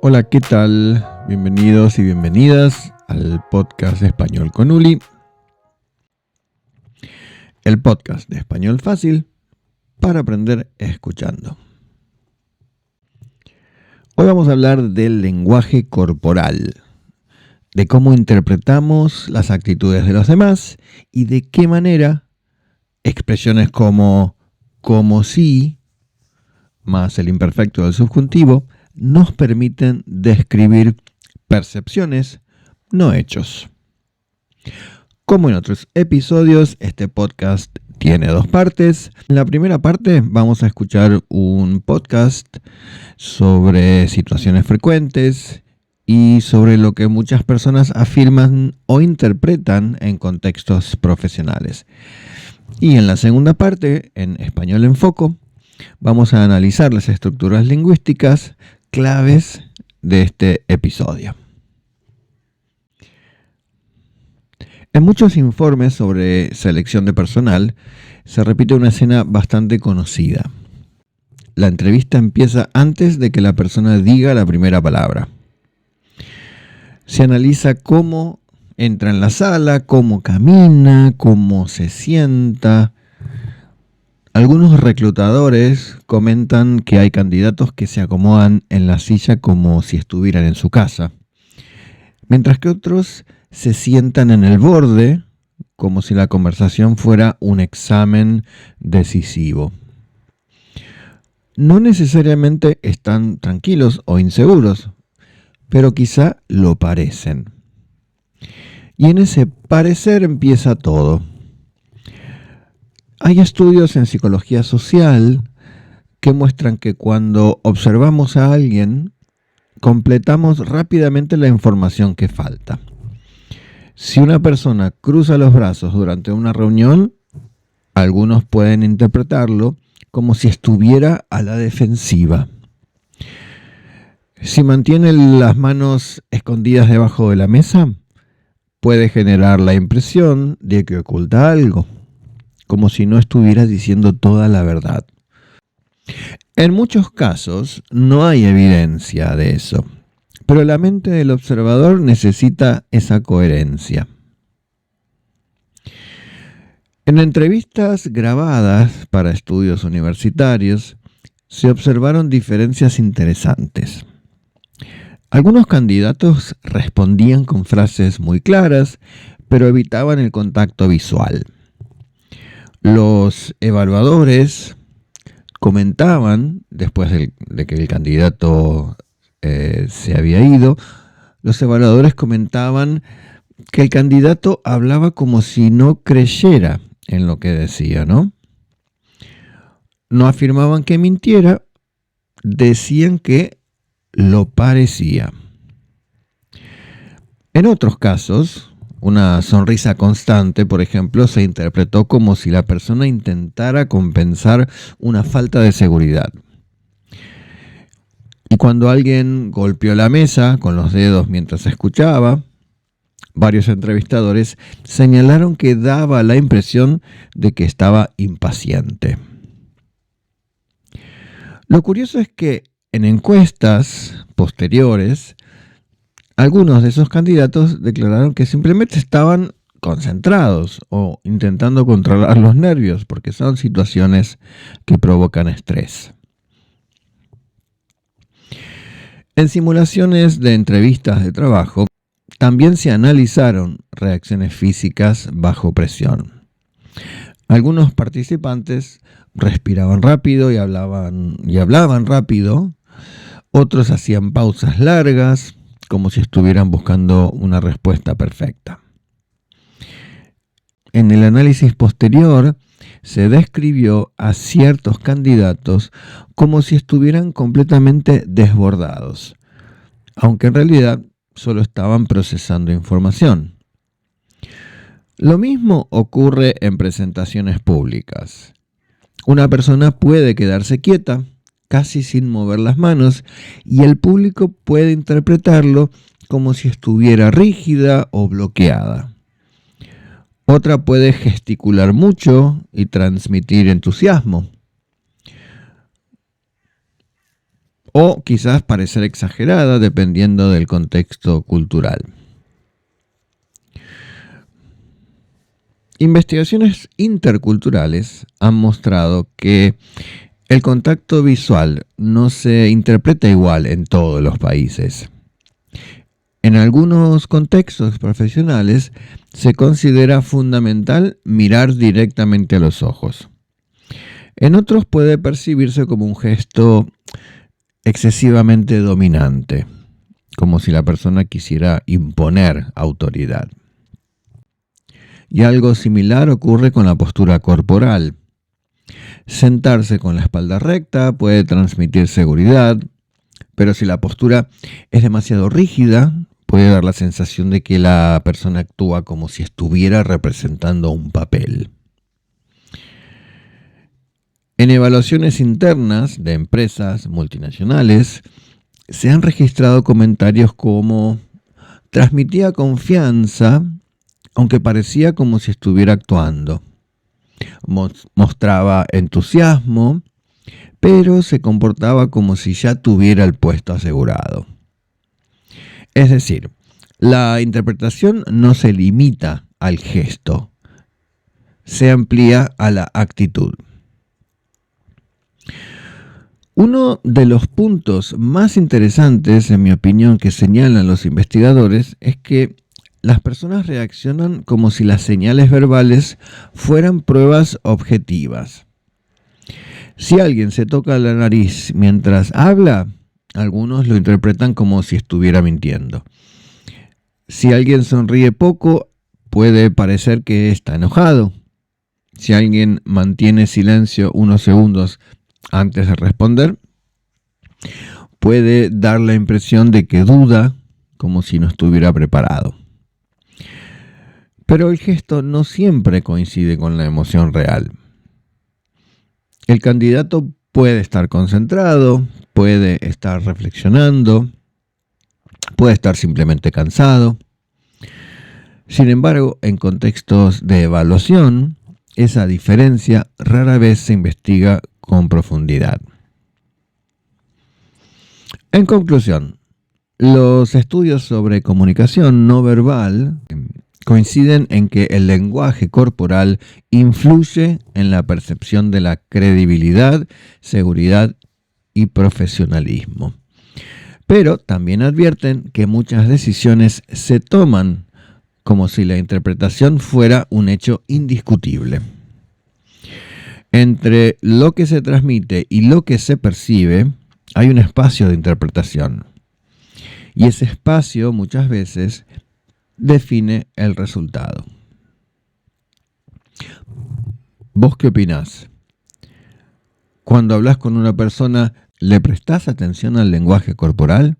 Hola, ¿qué tal? Bienvenidos y bienvenidas al podcast de Español con Uli, el podcast de español fácil para aprender escuchando. Hoy vamos a hablar del lenguaje corporal, de cómo interpretamos las actitudes de los demás y de qué manera expresiones como si, más el imperfecto del subjuntivo, nos permiten describir percepciones, no hechos. Como en otros episodios, este podcast tiene dos partes. En la primera parte vamos a escuchar un podcast sobre situaciones frecuentes y sobre lo que muchas personas afirman o interpretan en contextos profesionales. Y en la segunda parte, en Español en Foco, vamos a analizar las estructuras lingüísticas claves de este episodio. En muchos informes sobre selección de personal se repite una escena bastante conocida. La entrevista empieza antes de que la persona diga la primera palabra. Se analiza cómo entra en la sala, cómo camina, cómo se sienta. Algunos reclutadores comentan que hay candidatos que se acomodan en la silla como si estuvieran en su casa, mientras que otros se sientan en el borde como si la conversación fuera un examen decisivo. No necesariamente están tranquilos o inseguros, pero quizá lo parecen. Y en ese parecer empieza todo. Hay estudios en psicología social que muestran que cuando observamos a alguien, completamos rápidamente la información que falta. Si una persona cruza los brazos durante una reunión, algunos pueden interpretarlo como si estuviera a la defensiva. Si mantiene las manos escondidas debajo de la mesa, puede generar la impresión de que oculta algo, como si no estuviera diciendo toda la verdad. En muchos casos no hay evidencia de eso, pero la mente del observador necesita esa coherencia. En entrevistas grabadas para estudios universitarios se observaron diferencias interesantes. Algunos candidatos respondían con frases muy claras, pero evitaban el contacto visual. Los evaluadores comentaban, después de que el candidato se había ido, los evaluadores comentaban que el candidato hablaba como si no creyera en lo que decía, ¿no? No afirmaban que mintiera, decían que lo parecía. En otros casos, una sonrisa constante, por ejemplo, se interpretó como si la persona intentara compensar una falta de seguridad. Y cuando alguien golpeó la mesa con los dedos mientras escuchaba, varios entrevistadores señalaron que daba la impresión de que estaba impaciente. Lo curioso es que en encuestas posteriores, algunos de esos candidatos declararon que simplemente estaban concentrados o intentando controlar los nervios, porque son situaciones que provocan estrés. En simulaciones de entrevistas de trabajo, también se analizaron reacciones físicas bajo presión. Algunos participantes respiraban rápido y hablaban rápido, otros hacían pausas largas, como si estuvieran buscando una respuesta perfecta. En el análisis posterior, se describió a ciertos candidatos como si estuvieran completamente desbordados, aunque en realidad solo estaban procesando información. Lo mismo ocurre en presentaciones públicas. Una persona puede quedarse quieta, casi sin mover las manos, y el público puede interpretarlo como si estuviera rígida o bloqueada. Otra puede gesticular mucho y transmitir entusiasmo. o quizás parecer exagerada dependiendo del contexto cultural. Investigaciones interculturales han mostrado que el contacto visual no se interpreta igual en todos los países. En algunos contextos profesionales se considera fundamental mirar directamente a los ojos. En otros puede percibirse como un gesto excesivamente dominante, como si la persona quisiera imponer autoridad. Y algo similar ocurre con la postura corporal. Sentarse con la espalda recta puede transmitir seguridad, pero si la postura es demasiado rígida, puede dar la sensación de que la persona actúa como si estuviera representando un papel. En evaluaciones internas de empresas multinacionales, se han registrado comentarios como: transmitía confianza, aunque parecía como si estuviera actuando. Mostraba entusiasmo, pero se comportaba como si ya tuviera el puesto asegurado. Es decir, la interpretación no se limita al gesto, se amplía a la actitud. Uno de los puntos más interesantes, en mi opinión, que señalan los investigadores es que las personas reaccionan como si las señales verbales fueran pruebas objetivas. Si alguien se toca la nariz mientras habla, algunos lo interpretan como si estuviera mintiendo. Si alguien sonríe poco, puede parecer que está enojado. Si alguien mantiene silencio unos segundos antes de responder, puede dar la impresión de que duda, como si no estuviera preparado. Pero el gesto no siempre coincide con la emoción real. El candidato puede estar concentrado, puede estar reflexionando, puede estar simplemente cansado. Sin embargo, en contextos de evaluación, esa diferencia rara vez se investiga con profundidad. En conclusión, los estudios sobre comunicación no verbal coinciden en que el lenguaje corporal influye en la percepción de la credibilidad, seguridad y profesionalismo. Pero también advierten que muchas decisiones se toman como si la interpretación fuera un hecho indiscutible. Entre lo que se transmite y lo que se percibe, hay un espacio de interpretación. Y ese espacio muchas veces define el resultado. ¿Vos qué opinás? Cuando hablas con una persona, ¿le prestás atención al lenguaje corporal?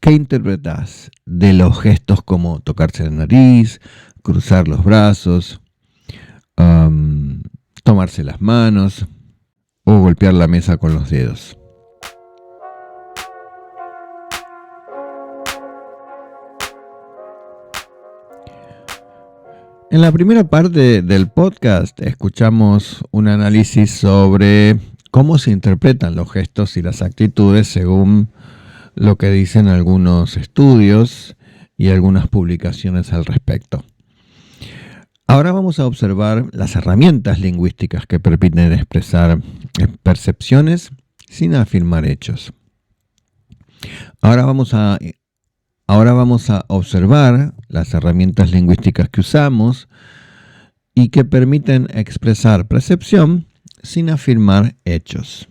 ¿Qué interpretás de los gestos como tocarse la nariz, cruzar los brazos, tomarse las manos o golpear la mesa con los dedos? En la primera parte del podcast escuchamos un análisis sobre cómo se interpretan los gestos y las actitudes según lo que dicen algunos estudios y algunas publicaciones al respecto. Ahora vamos a observar las herramientas lingüísticas que permiten expresar percepciones sin afirmar hechos. Ahora vamos a observar las herramientas lingüísticas que usamos y que permiten expresar percepción sin afirmar hechos.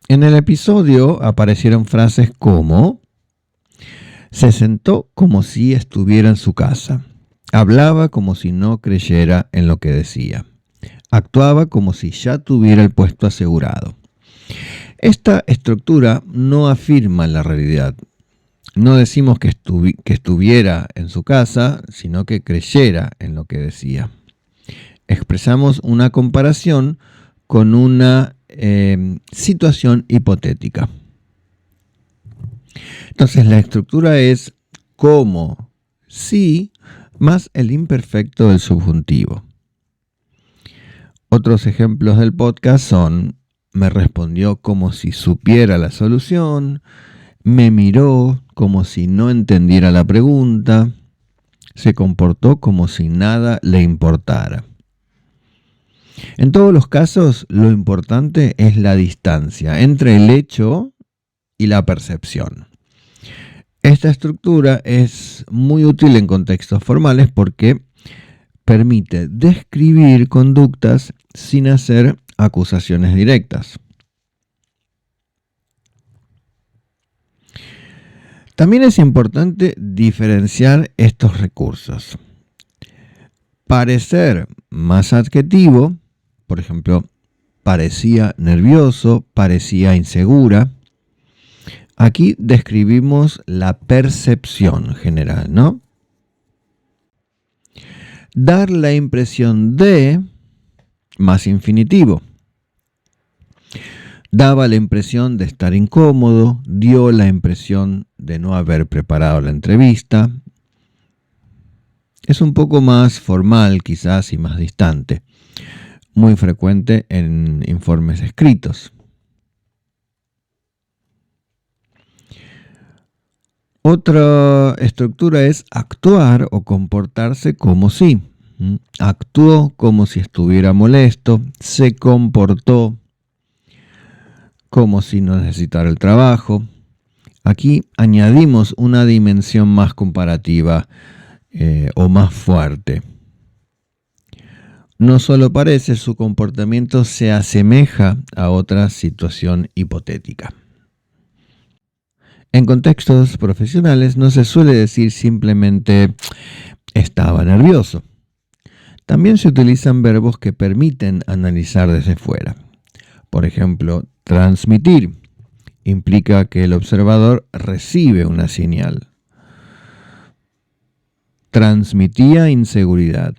En el episodio aparecieron frases como: se sentó como si estuviera en su casa, hablaba como si no creyera en lo que decía, actuaba como si ya tuviera el puesto asegurado. Esta estructura no afirma la realidad. No decimos que estuviera en su casa, sino que creyera en lo que decía. Expresamos una comparación con una situación hipotética. Entonces la estructura es como si más el imperfecto del subjuntivo. Otros ejemplos del podcast son: me respondió como si supiera la solución, me miró como si no entendiera la pregunta, se comportó como si nada le importara. En todos los casos, lo importante es la distancia entre el hecho y la percepción. Esta estructura es muy útil en contextos formales porque permite describir conductas sin hacer acusaciones directas. También es importante diferenciar estos recursos. Parecer más adjetivo, por ejemplo, parecía nervioso, parecía insegura. Aquí describimos la percepción general, ¿no? Dar la impresión de, más infinitivo. Daba la impresión de estar incómodo, dio la impresión de no haber preparado la entrevista. Es un poco más formal quizás y más distante, muy frecuente en informes escritos. Otra estructura es actuar o comportarse como si. Actuó como si estuviera molesto, se comportó como si no necesitara el trabajo. Aquí añadimos una dimensión más comparativa o más fuerte. No solo parece, su comportamiento se asemeja a otra situación hipotética. En contextos profesionales no se suele decir simplemente estaba nervioso. También se utilizan verbos que permiten analizar desde fuera. Por ejemplo, transmitir implica que el observador recibe una señal. Transmitía inseguridad.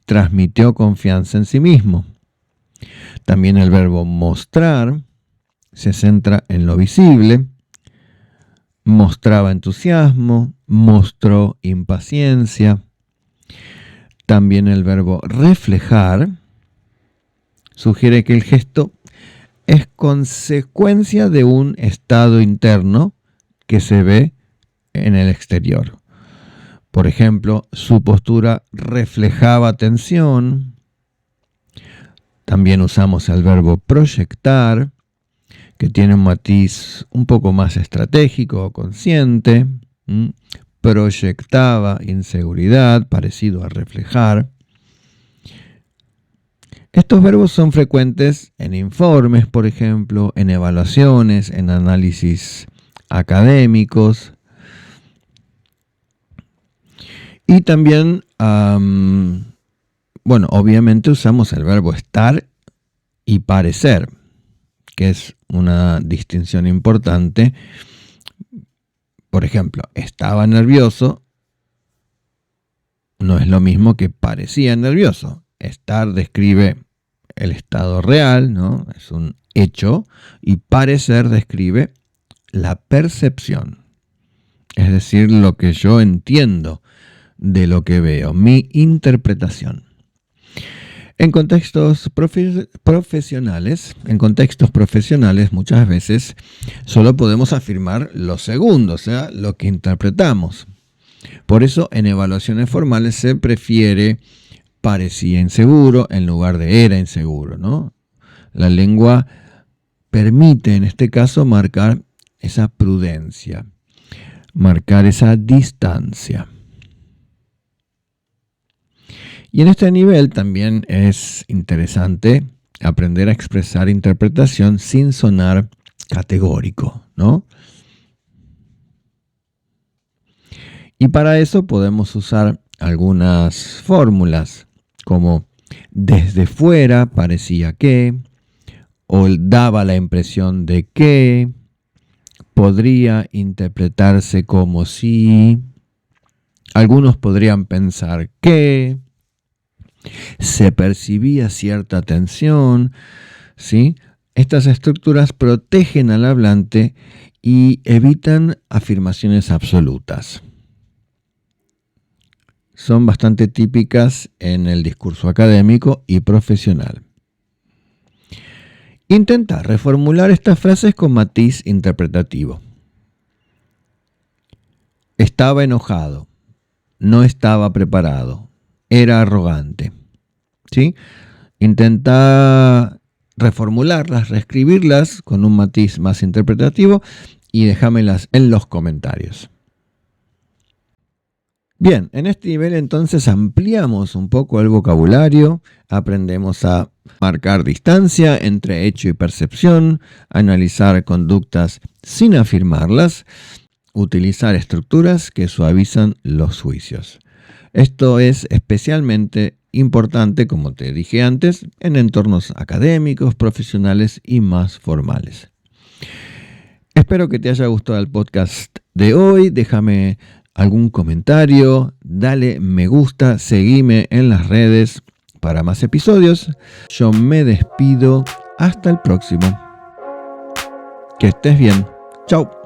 Transmitió confianza en sí mismo. También el verbo mostrar se centra en lo visible. Mostraba entusiasmo, mostró impaciencia. También el verbo reflejar sugiere que el gesto es consecuencia de un estado interno que se ve en el exterior. Por ejemplo, su postura reflejaba tensión. También usamos el verbo proyectar, que tiene un matiz un poco más estratégico o consciente. Proyectaba inseguridad, parecido a reflejar. Estos verbos son frecuentes en informes, por ejemplo, en evaluaciones, en análisis académicos. Y también, obviamente usamos el verbo estar y parecer, que es una distinción importante. Por ejemplo, estaba nervioso no es lo mismo que parecía nervioso. Estar describe el estado real, ¿no? Es un hecho, y parecer describe la percepción, es decir, lo que yo entiendo de lo que veo, mi interpretación. En contextos profesionales muchas veces solo podemos afirmar lo segundo, o sea, lo que interpretamos. Por eso en evaluaciones formales se prefiere parecía inseguro en lugar de era inseguro, ¿no? La lengua permite en este caso marcar esa prudencia, marcar esa distancia. Y en este nivel también es interesante aprender a expresar interpretación sin sonar categórico, ¿no? Y para eso podemos usar algunas fórmulas como desde fuera parecía que, o daba la impresión de que, podría interpretarse como si, algunos podrían pensar que, se percibía cierta tensión, ¿sí? Estas estructuras protegen al hablante y evitan afirmaciones absolutas. son bastante típicas en el discurso académico y profesional. Intenta reformular estas frases con matiz interpretativo. Estaba enojado, no estaba preparado, era arrogante. ¿Sí? Intenta reformularlas, reescribirlas con un matiz más interpretativo y déjamelas en los comentarios. Bien, en este nivel entonces ampliamos un poco el vocabulario, aprendemos a marcar distancia entre hecho y percepción, analizar conductas sin afirmarlas, utilizar estructuras que suavizan los juicios. Esto es especialmente importante, como te dije antes, en entornos académicos, profesionales y más formales. Espero que te haya gustado el podcast de hoy. Déjame algún comentario, dale me gusta, seguime en las redes para más episodios. Yo me despido. Hasta el próximo. Que estés bien. Chau.